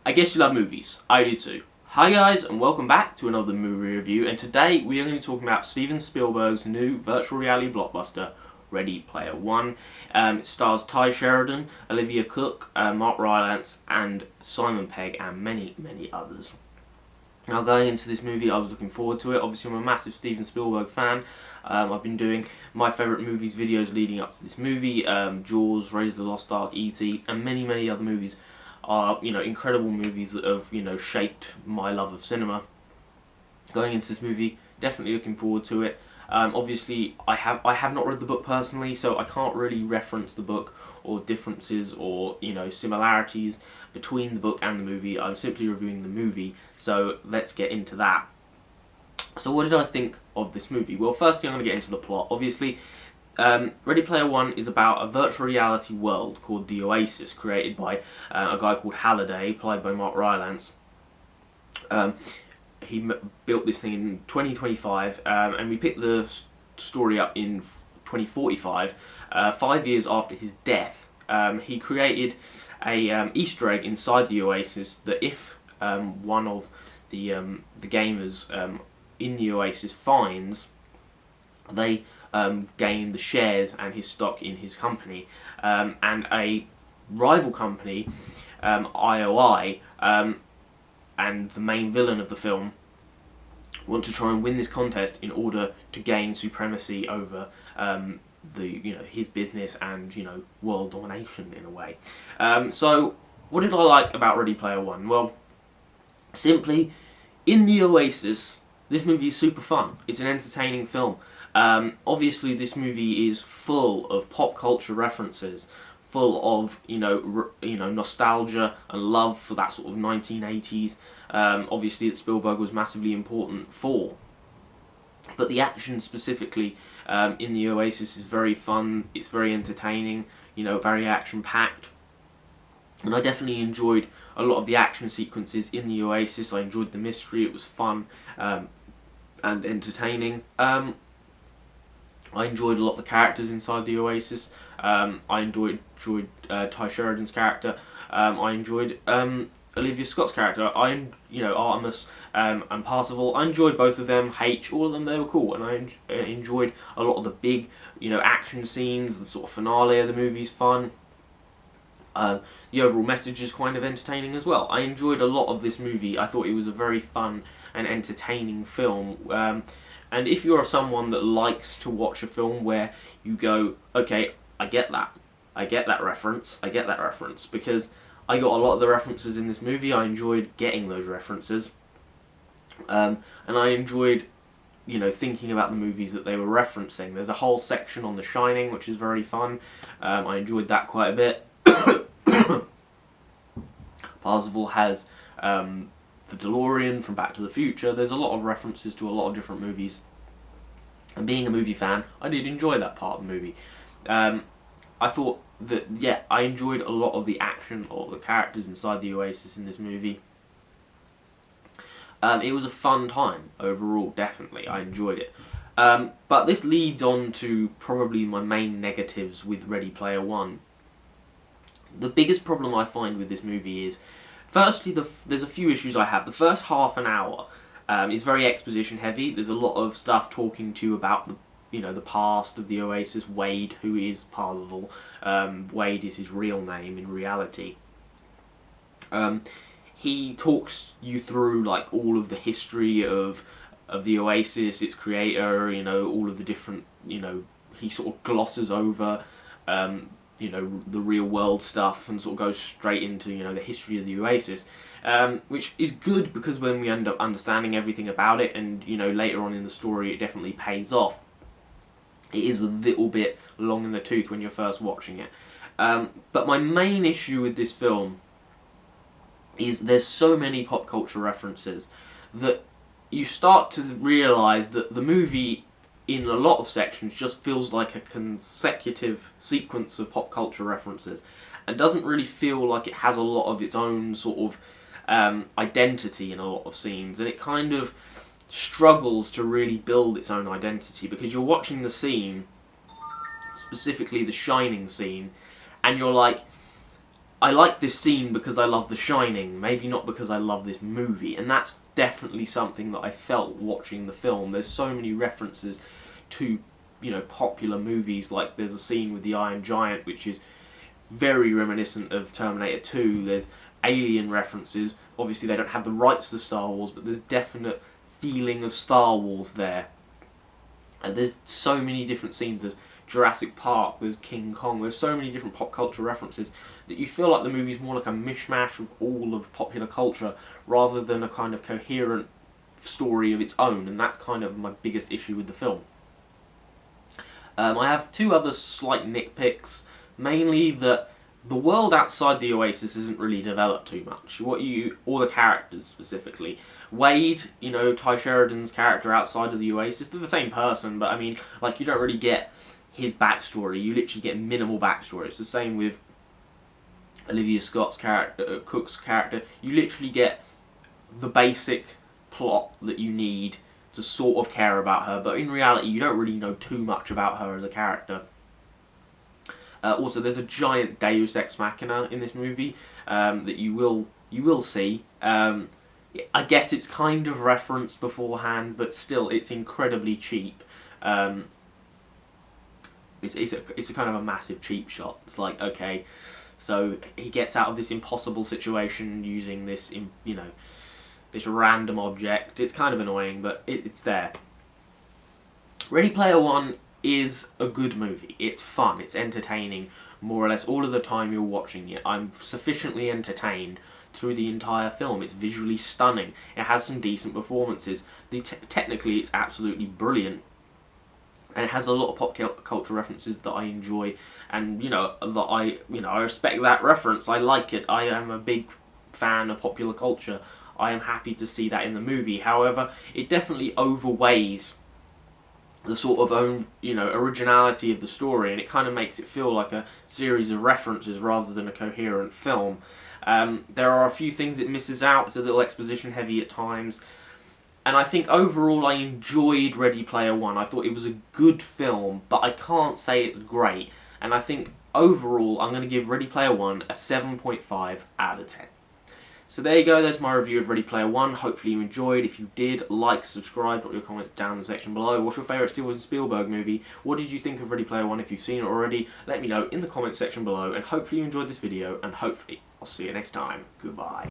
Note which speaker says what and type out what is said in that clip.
Speaker 1: I guess you love movies. I do too. Hi guys, and welcome back to another movie review, and today we are going to be talking about Steven Spielberg's new virtual reality blockbuster, Ready Player One. It stars Tye Sheridan, Olivia Cooke, Mark Rylance and Simon Pegg, and many, many others. Now, going into this movie, I was looking forward to it. Obviously, I'm a massive Steven Spielberg fan. I've been doing my favourite movies videos leading up to this movie. Jaws, Raiders of the Lost Ark, E.T. and many, many other movies are, incredible movies that have, shaped my love of cinema. Going into this movie, definitely looking forward to it. Obviously, I have not read the book personally, so I can't really reference the book or differences or similarities between the book and the movie. I'm simply reviewing the movie, so let's get into that. So what did I think of this movie? Well, firstly, I'm going to get into the plot. Obviously, Ready Player One is about a virtual reality world called the Oasis, created by a guy called Halliday, played by Mark Rylance. He built this thing in 2025, and we picked the story up in 2045, 5 years after his death. He created a Easter egg inside the Oasis that if one of the gamers in the Oasis finds, they gain the shares and his stock in his company, and a rival company, IOI, and the main villain of the film want to try and win this contest in order to gain supremacy over his business and world domination in a way. So what did I like about Ready Player One? Well, simply, in the Oasis, this movie is super fun. It's an entertaining film. Obviously, this movie is full of pop culture references, full of nostalgia and love for that sort of 1980s. Obviously, that Spielberg was massively important for. But the action specifically in the Oasis is very fun. It's very entertaining. Very action packed. And I definitely enjoyed a lot of the action sequences in the Oasis. I enjoyed the mystery. It was fun and entertaining. I enjoyed a lot of the characters inside the Oasis. I enjoyed Tye Sheridan's character. I enjoyed Olivia Scott's character. Artemis and Parzival. I enjoyed both of them. All of them, they were cool, and I enjoyed a lot of the big, action scenes. The sort of finale of the movie's fun. The overall message is kind of entertaining as well. I enjoyed a lot of this movie. I thought it was a very fun and entertaining film. And if you're someone that likes to watch a film where you go, okay, I get that reference, because I got a lot of the references in this movie. I enjoyed getting those references, and I enjoyed, thinking about the movies that they were referencing. There's a whole section on The Shining, which is very fun. I enjoyed that quite a bit. Parzival has the DeLorean from Back to the Future. There's a lot of references to a lot of different movies. And being a movie fan, I did enjoy that part of the movie. I thought that, I enjoyed a lot of the action, or the characters inside the Oasis in this movie. It was a fun time overall, definitely. I enjoyed it. But this leads on to probably my main negatives with Ready Player One. The biggest problem I find with this movie is, firstly, there's a few issues I have. The first half an hour is very exposition heavy. There's a lot of stuff talking to you about the past of the Oasis. Wade, who is Parzival. Wade is his real name in reality. He talks you through all of the history of the Oasis, its creator. All of the different. He sort of glosses over. The real world stuff and sort of goes straight into, the history of the Oasis, which is good because when we end up understanding everything about it and, later on in the story it definitely pays off. It is a little bit long in the tooth when you're first watching it. But my main issue with this film is there's so many pop culture references that you start to realise that the movie in a lot of sections just feels like a consecutive sequence of pop culture references and doesn't really feel like it has a lot of its own sort of identity in a lot of scenes, and it kind of struggles to really build its own identity because you're watching the scene, specifically the Shining scene, and you're like, I like this scene because I love The Shining, maybe not because I love this movie, and that's definitely something that I felt watching the film. There's so many references to, you know, popular movies. Like there's a scene with the Iron Giant which is very reminiscent of Terminator 2. There's Alien references. Obviously they don't have the rights to Star Wars, but there's definite feeling of Star Wars there. And there's so many different scenes. There's Jurassic Park, there's King Kong, there's so many different pop culture references that you feel like the movie's more like a mishmash of all of popular culture rather than a kind of coherent story of its own, and that's kind of my biggest issue with the film. I have two other slight nitpicks, mainly that the world outside the Oasis isn't really developed too much. All the characters specifically. Wade, you know, Tye Sheridan's character outside of the Oasis, they're the same person, but I mean, like, you don't really get his backstory. You literally get minimal backstory. It's the same with Olivia Scott's character, Cook's character. You literally get the basic plot that you need to sort of care about her, but in reality you don't really know too much about her as a character. Also, there's a giant Deus Ex Machina in this movie that you will see. I guess it's kind of referenced beforehand, but still, it's incredibly cheap. It's a kind of a massive cheap shot. It's like, okay, so he gets out of this impossible situation using this, you know, this random object. It's kind of annoying, but it's there. Ready Player One is a good movie. It's fun, it's entertaining, more or less all of the time you're watching it. I'm sufficiently entertained through the entire film. It's visually stunning. It has some decent performances. Technically, it's absolutely brilliant. And it has a lot of pop culture references that I enjoy, and I respect that reference. I like it. I am a big fan of popular culture. I am happy to see that in the movie. However, it definitely overweighs the sort of originality of the story, and it kind of makes it feel like a series of references rather than a coherent film. There are a few things it misses out. It's a little exposition heavy at times. And I think overall I enjoyed Ready Player One. I thought it was a good film, but I can't say it's great. And I think overall I'm going to give Ready Player One a 7.5 out of 10. So there you go, there's my review of Ready Player One. Hopefully you enjoyed. If you did, like, subscribe, drop your comments down in the section below. What's your favourite Steven Spielberg movie? What did you think of Ready Player One? If you've seen it already, let me know in the comments section below. And hopefully you enjoyed this video, and hopefully I'll see you next time. Goodbye.